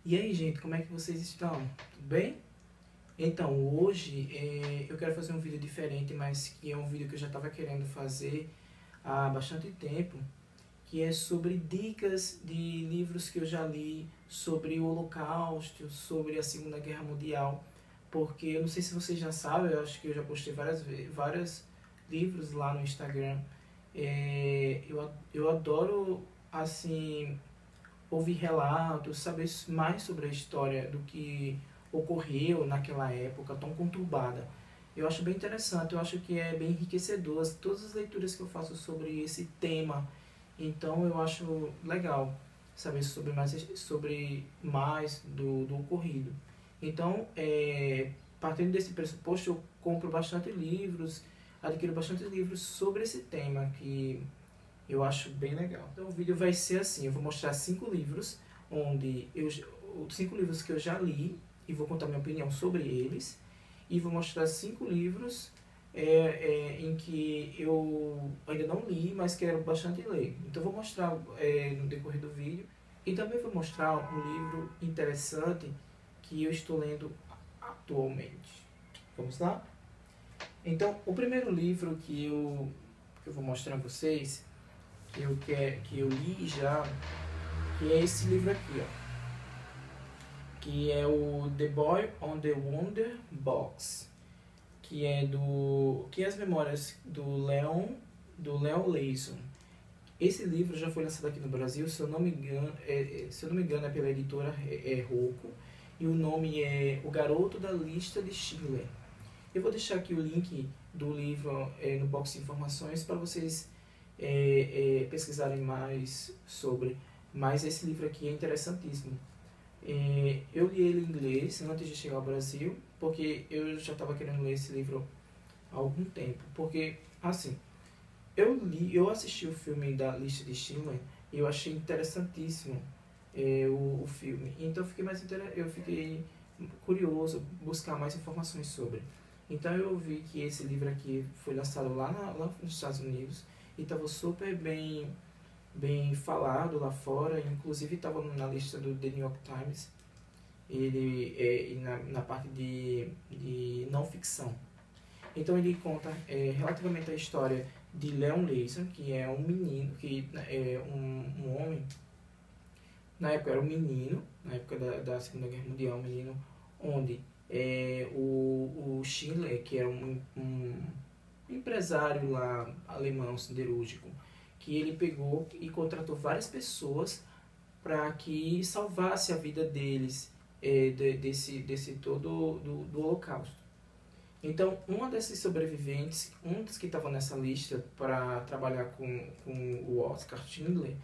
E aí, gente, como é que vocês estão? Tudo bem? Então, hoje eu quero fazer um vídeo diferente, mas que é um vídeo que eu já estava querendo fazer há bastante tempo, que é sobre dicas de livros que eu já li sobre o Holocausto, sobre a Segunda Guerra Mundial, porque eu não sei se vocês já sabem, eu acho que eu já postei vários livros lá no Instagram. Eu adoro, assim, ouvir relatos, saber mais sobre a história do que ocorreu naquela época tão conturbada. Eu acho bem interessante, eu acho que é bem enriquecedor todas as leituras que eu faço sobre esse tema. Então eu acho legal saber sobre mais do ocorrido. Então, partindo desse pressuposto, eu compro bastante livros, adquiro bastante livros sobre esse tema que eu acho bem legal. Então o vídeo vai ser assim, eu vou mostrar 5 livros, os 5 livros que eu já li e vou contar minha opinião sobre eles. E vou mostrar 5 livros em que eu ainda não li, mas quero bastante ler. Então vou mostrar no decorrer do vídeo. E também vou mostrar um livro interessante que eu estou lendo atualmente. Vamos lá? Então, o primeiro livro que eu vou mostrar a vocês que eu li já, que é esse livro aqui, ó, que é o The Boy on the Wonder Box, que é as memórias do Leon Leeson. Esse livro já foi lançado aqui no Brasil, se eu não me engano, é pela editora Rocco, e o nome é O Garoto da Lista de Schindler. Eu vou deixar aqui o link do livro no box de informações para vocês pesquisarem mais sobre. Mas esse livro aqui é interessantíssimo. Eu li ele em inglês antes de chegar ao Brasil, porque eu já estava querendo ler esse livro há algum tempo. Porque, assim, eu assisti o filme da Lista de Schindler e eu achei interessantíssimo o filme. Então eu fiquei curioso buscar mais informações sobre. Então eu vi que esse livro aqui foi lançado lá nos Estados Unidos e estava super bem falado lá fora, inclusive estava na lista do The New York Times, ele na parte de não ficção. Então ele conta relativamente a história de Leon Leeson, que é um menino, que é um homem, na época era um menino, na época da Segunda Guerra Mundial, um menino onde o Schindler, que era um empresário lá alemão siderúrgico, que ele pegou e contratou várias pessoas para que salvasse a vida deles desse todo do Holocausto. Então, uma desses sobreviventes, um dos que estava nessa lista para trabalhar com o Oscar Schindler,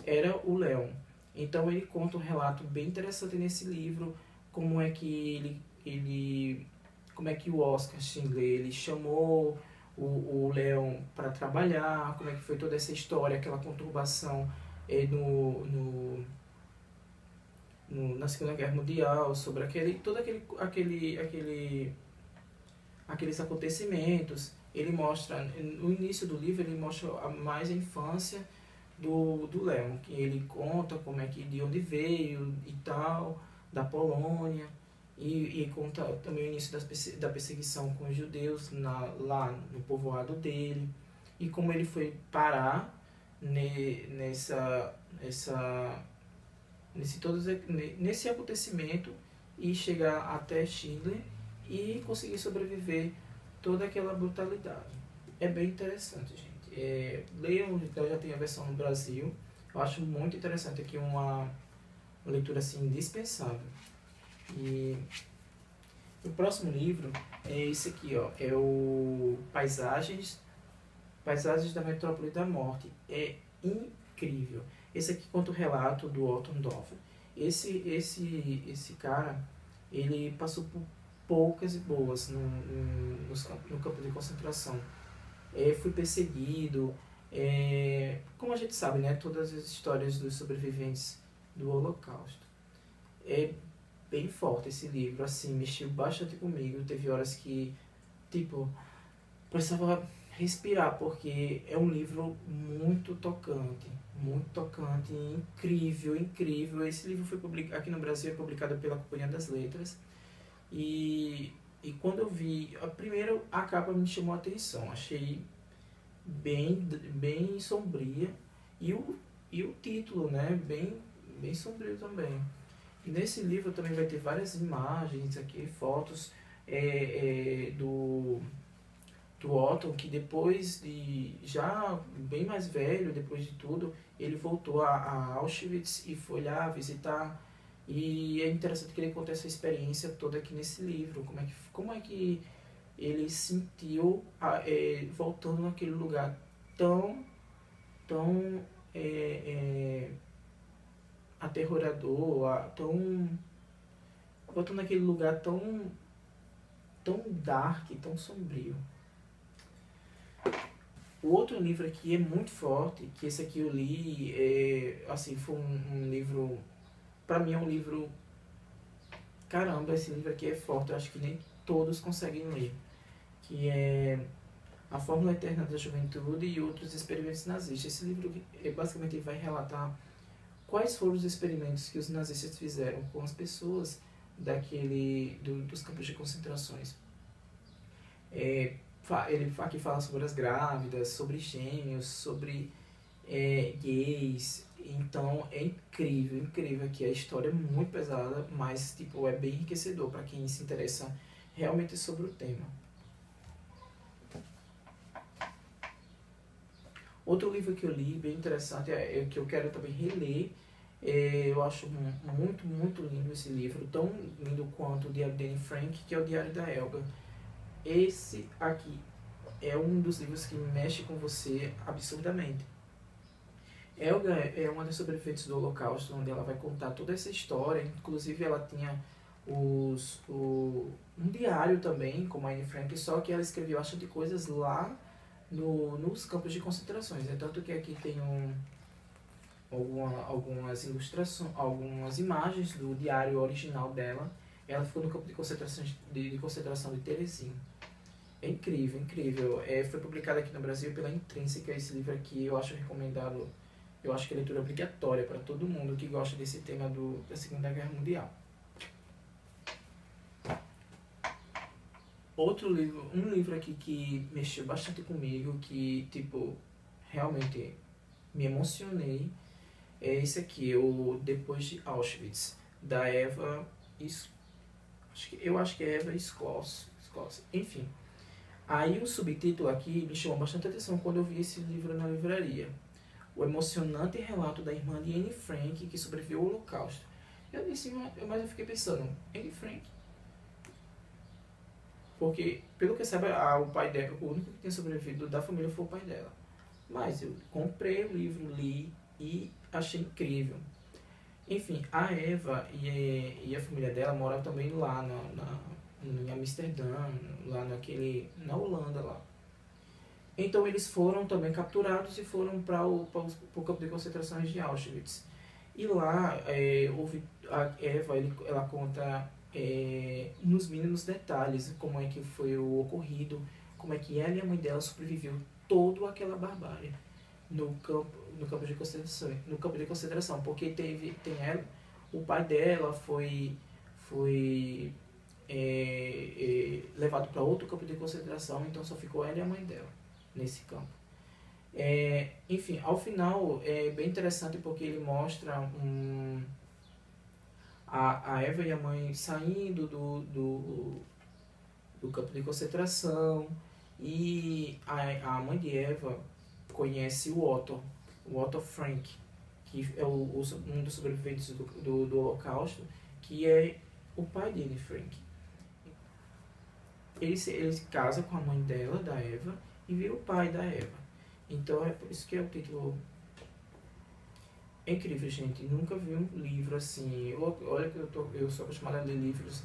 era o Leon. Então, ele conta um relato bem interessante nesse livro, como é que como é que o Oscar Schindler ele chamou o Leon para trabalhar, como é que foi toda essa história, aquela conturbação eh, no, no, na Segunda Guerra Mundial, sobre aqueles acontecimentos. Ele mostra, no início do livro, ele mostra mais a infância do Leon, que ele conta como é que de onde veio e tal, da Polônia, e conta também o início da perseguição com os judeus lá no povoado dele, e como ele foi parar nessa, essa, nesse acontecimento e chegar até Schindler e conseguir sobreviver toda aquela brutalidade. É bem interessante, gente. Leiam, então já tem a versão no Brasil. Eu acho muito interessante aqui, uma leitura assim indispensável. E o próximo livro é esse aqui, ó, é o Paisagens da Metrópole da Morte. É incrível. Esse aqui conta o relato do Otto Doffer. Esse cara, ele passou por poucas e boas no campo de concentração. Foi perseguido. Como a gente sabe, né, todas as histórias dos sobreviventes do Holocausto. É bem forte esse livro, assim, mexeu bastante comigo. Teve horas que, tipo, precisava respirar, porque é um livro muito tocante, muito tocante, incrível, incrível. Esse livro foi publicado aqui no Brasil, é publicado pela Companhia das Letras. E quando eu vi, a primeira a capa me chamou a atenção, achei bem sombria e o título, né, bem sombrio também. E nesse livro também vai ter várias imagens aqui, fotos do Otto, que depois de, já bem mais velho, depois de tudo, ele voltou a Auschwitz e foi lá visitar. E é interessante que ele conta essa experiência toda aqui nesse livro, como é que ele sentiu voltando naquele lugar tão é, aterrorador, voltando naquele lugar tão dark, tão sombrio. O outro livro aqui é muito forte, que esse aqui eu li, assim, foi um livro, pra mim é um livro, caramba, esse livro aqui é forte, eu acho que nem todos conseguem ler, que é A Fórmula Eterna da Juventude e Outros Experimentos Nazistas. Esse livro basicamente vai relatar quais foram os experimentos que os nazistas fizeram com as pessoas dos campos de concentrações. Ele aqui fala sobre as grávidas, sobre gêmeos, sobre gays. Então é incrível, incrível aqui. A história é muito pesada, mas tipo, é bem enriquecedor para quem se interessa realmente sobre o tema. Outro livro que eu li, bem interessante, é que eu quero também reler. Eu acho muito lindo esse livro, tão lindo quanto o Diário de Anne Frank, que é o Diário da Helga. Esse aqui é um dos livros que mexe com você absurdamente. Helga é uma das sobreviventes do Holocausto, onde ela vai contar toda essa história. Inclusive ela tinha um diário também, como a Anne Frank, só que ela escreveu bastante coisas lá nos campos de concentrações. Tanto que aqui tem algumas ilustrações, algumas imagens do diário original dela. Ela ficou no campo de concentração de Terezinha. É incrível, incrível. Foi publicado aqui no Brasil pela Intrínseca. Esse livro aqui eu acho recomendado, eu acho que é leitura obrigatória para todo mundo que gosta desse tema da Segunda Guerra Mundial. Um livro aqui que mexeu bastante comigo, que tipo, realmente me emocionei, é esse aqui, o Depois de Auschwitz, da Eva, eu acho que é Eva Skloss, enfim. Aí o subtítulo aqui me chamou bastante atenção quando eu vi esse livro na livraria. O emocionante relato da irmã de Anne Frank que sobreviveu ao Holocausto. Eu disse, mas eu fiquei pensando, Anne Frank? Porque, pelo que sabe, o pai dela, o único que tinha sobrevivido da família foi o pai dela. Mas eu comprei o livro, li e achei incrível. Enfim, a Eva e a família dela moravam também lá em Amsterdã, lá na Holanda lá. Então eles foram também capturados e foram para o campo de concentrações de Auschwitz. E lá a Eva, ela conta nos mínimos detalhes como é que foi o ocorrido, como é que ela e a mãe dela sobreviveu toda aquela barbárie no campo de concentração, porque o pai dela foi levado para outro campo de concentração, então só ficou ela e a mãe dela nesse campo. Enfim, ao final é bem interessante porque ele mostra a Eva e a mãe saindo do campo de concentração, e a mãe de Eva conhece o Otto Frank, que é um dos sobreviventes do Holocausto, que é o pai de Anne Frank. Ele se casa com a mãe dela, da Eva, e vira o pai da Eva. Então é por isso que é o título. É incrível, gente. Nunca vi um livro assim. Olha que eu sou acostumada a ler livros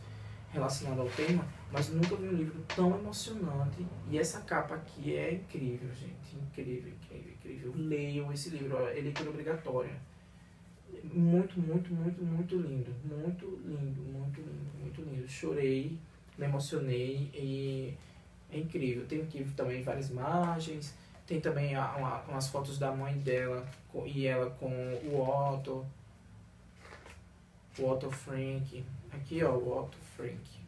relacionados ao tema, mas nunca vi um livro tão emocionante. E essa capa aqui é incrível, gente. Incrível, incrível, incrível. Leiam esse livro. É leitura obrigatória. Muito, muito, muito, muito lindo. Muito lindo, muito lindo, muito lindo. Chorei, me emocionei e é incrível. Tem aqui também várias imagens. Tem também umas fotos da mãe dela e ela com o Otto Frank. Aqui, ó, o Otto Frank.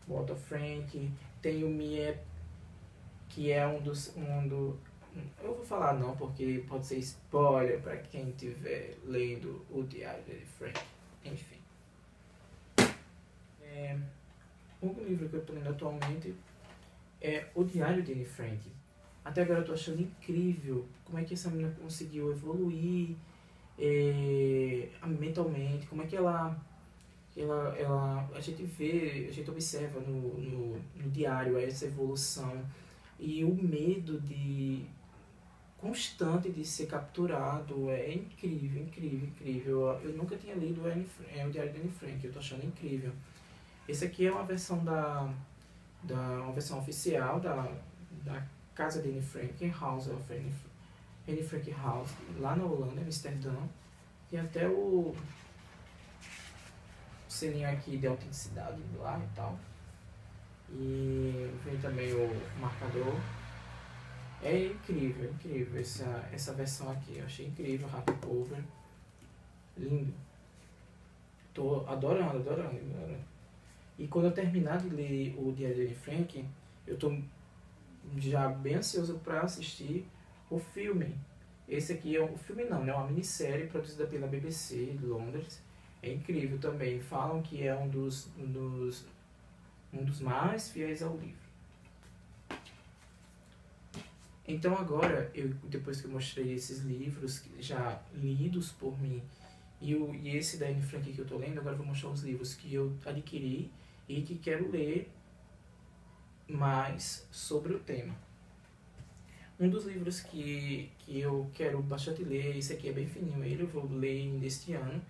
O Otto Frank. Tem o Mie, que é eu vou falar não, porque pode ser spoiler para quem estiver lendo o Diário de Anne Frank. Enfim. O livro que eu estou lendo atualmente é O Diário de Anne Frank. Até agora eu tô achando incrível como é que essa menina conseguiu evoluir mentalmente, como é que a gente vê, a gente observa no diário essa evolução e o medo constante de ser capturado. É incrível, incrível, incrível. Eu nunca tinha lido o Diário de Anne Frank, eu tô achando incrível. Esse aqui é uma versão uma versão oficial da casa de Anne Frank, House of Anne Frank House, lá na Holanda, em Amsterdã. Tem até o selinho aqui de autenticidade lá e tal. E vem também o marcador. É incrível, incrível essa versão aqui. Eu achei incrível, hardcover. Lindo. Tô adorando, adorando, adorando. E quando eu terminar de ler o Diário de Anne Frank, eu tô já bem ansioso para assistir o filme. Esse aqui é um filme não, né? É uma minissérie produzida pela BBC de Londres. É incrível também. Falam que é um dos mais fiéis ao livro. Então agora, depois que eu mostrei esses livros já lidos por mim e esse da Anne Frank que eu tô lendo, agora eu vou mostrar os livros que eu adquiri e que quero ler mais sobre o tema. Um dos livros que eu quero bastante ler, esse aqui é bem fininho, eu vou ler ainda este ano,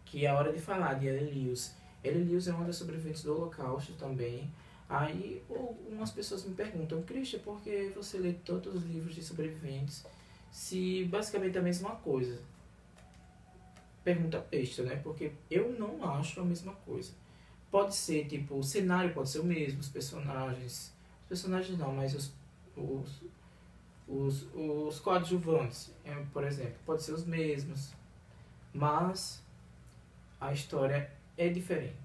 que é A Hora de Falar, de Ellen Lewis. Ellen Lewis é uma das sobreviventes do Holocausto também. Aí algumas pessoas me perguntam, Christian, por que você lê tantos livros de sobreviventes se basicamente é a mesma coisa? Pergunta besta, né? Porque eu não acho a mesma coisa. Pode ser, tipo, o cenário pode ser o mesmo, os personagens não, mas os coadjuvantes, por exemplo, pode ser os mesmos, mas a história é diferente.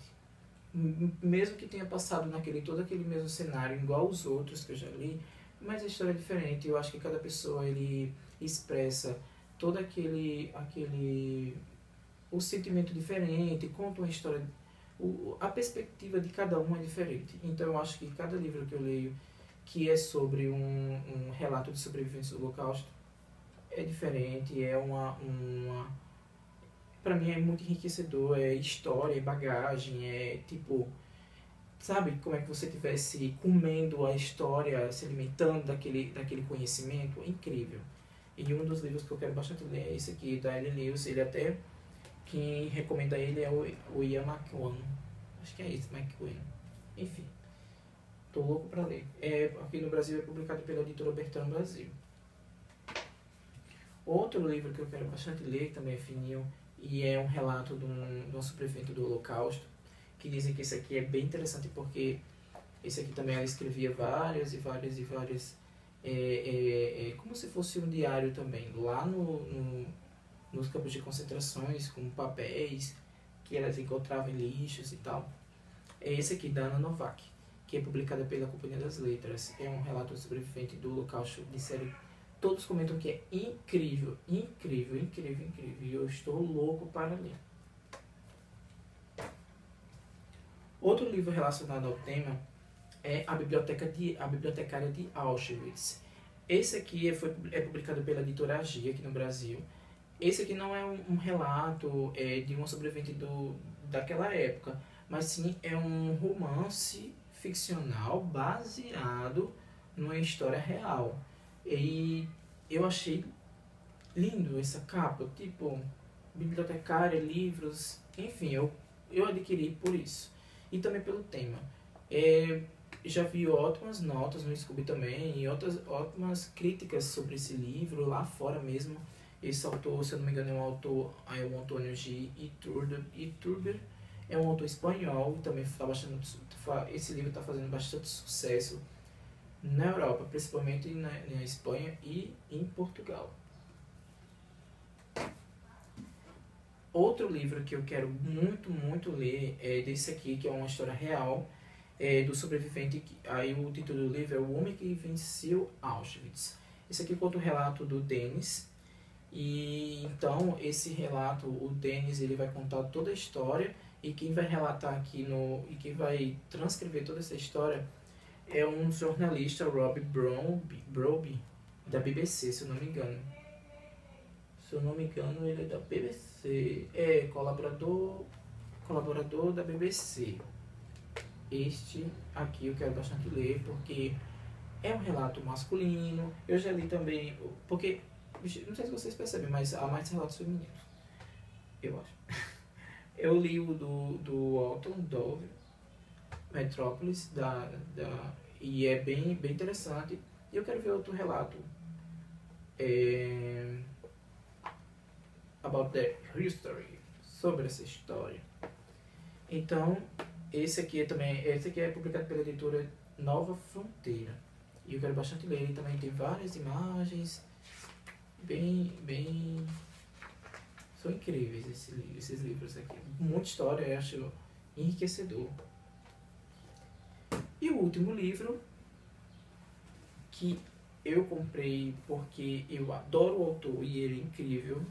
Mesmo que tenha passado todo aquele mesmo cenário, igual os outros que eu já li, mas a história é diferente. Eu acho que cada pessoa ele expressa todo o sentimento diferente, conta uma história, a perspectiva de cada um é diferente. Então eu acho que cada livro que eu leio que é sobre um relato de sobrevivência do Holocausto é diferente, para mim é muito enriquecedor, é história, é bagagem, é tipo, sabe, como é que você estivesse comendo a história, se alimentando daquele conhecimento, é incrível. E um dos livros que eu quero bastante ler é esse aqui, da Ellen Lewis. Ele até, quem recomenda ele é o Ian McEwan, acho que é esse, McEwan, enfim. Tô louco pra ler. Aqui no Brasil é publicado pela editora Bertrand Brasil. Outro livro que eu quero bastante ler, também é fininho, e é um relato de um sobrevivente do Holocausto, que dizem que esse aqui é bem interessante porque esse aqui também ela escrevia várias, como se fosse um diário também, lá nos campos de concentrações, com papéis que elas encontravam em lixos e tal. É esse aqui, da Anna Novak, que é publicada pela Companhia das Letras. É um relato de sobrevivente do Holocausto de série. Todos comentam que é incrível, incrível, incrível, incrível. E eu estou louco para ler. Outro livro relacionado ao tema é A Bibliotecária de Auschwitz. Esse aqui é publicado pela editora Agia aqui no Brasil. Esse aqui não é um relato de uma sobrevivente daquela época, mas sim é um romance ficcional baseado numa história real. E eu achei lindo essa capa, tipo, bibliotecária, livros, enfim, eu adquiri por isso. E também pelo tema. Já vi ótimas notas no Scooby também, e ótimas críticas sobre esse livro lá fora mesmo. Esse autor, se eu não me engano, é o Antônio G. Iturber. É um autor espanhol e também esse livro está fazendo bastante sucesso na Europa, principalmente na Espanha e em Portugal. Outro livro que eu quero muito ler é desse aqui, que é uma história real, do sobrevivente. Aí o título do livro é O Homem que Venceu Auschwitz. Esse aqui conta o relato do Denis. E então esse relato, o Denis, ele vai contar toda a história, e quem vai relatar aqui e quem vai transcrever toda essa história é um jornalista, Rob Browby, da BBC, se eu não me engano. Se eu não me engano, ele é da BBC. É colaborador da BBC. Este aqui eu quero bastante ler, porque é um relato masculino. Eu já li também, porque, não sei se vocês percebem, mas há mais relatos femininos, eu acho. Eu li o do Alton Dove, Metrópolis, e é bem interessante. E eu quero ver outro relato. About the history, sobre essa história. Então, esse aqui é publicado pela editora Nova Fronteira. E eu quero bastante ler. Ele também tem várias imagens, bem são incríveis esses livros aqui. Muita história, eu acho enriquecedor. E o último livro, que eu comprei porque eu adoro o autor e ele é incrível,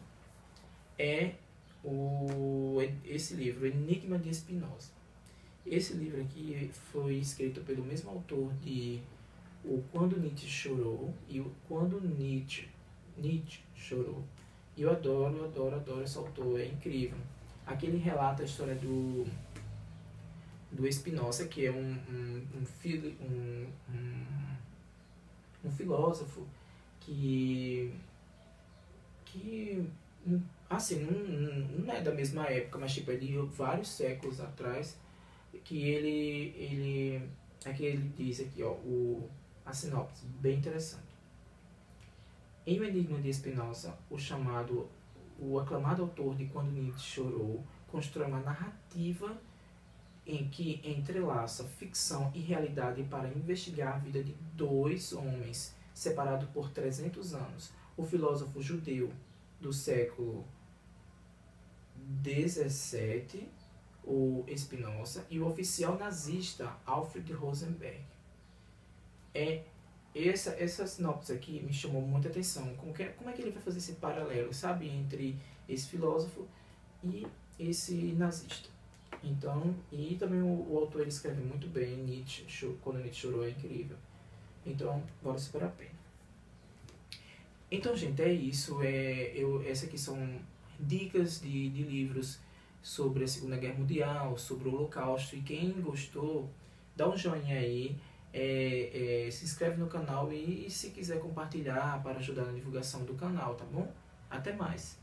é esse livro, Enigma de Spinoza. Esse livro aqui foi escrito pelo mesmo autor de O Quando Nietzsche Chorou e o Quando Nietzsche Chorou. E eu adoro esse autor, é incrível. Aqui ele relata a história do Spinoza, que é um filósofo que assim, não é da mesma época, mas tipo, é de vários séculos atrás, que aqui ele diz aqui, ó, a sinopse, bem interessante. Em O Enigma de Spinoza, o aclamado autor de Quando Nietzsche Chorou constrói uma narrativa em que entrelaça ficção e realidade para investigar a vida de dois homens separados por 300 anos. O filósofo judeu do século XVII, o Spinoza, e o oficial nazista Alfred Rosenberg. Essa sinopse aqui me chamou muita atenção. Como é que ele vai fazer esse paralelo, sabe, entre esse filósofo e esse nazista? Então, e também o autor ele escreve muito bem. Nietzsche, Quando Nietzsche Chorou é incrível. Então, vale super a pena. Então, gente, é isso. Essas aqui são dicas de livros sobre a Segunda Guerra Mundial, sobre o Holocausto. E quem gostou, dá um joinha aí, se inscreve no canal e se quiser compartilhar para ajudar na divulgação do canal, tá bom? Até mais!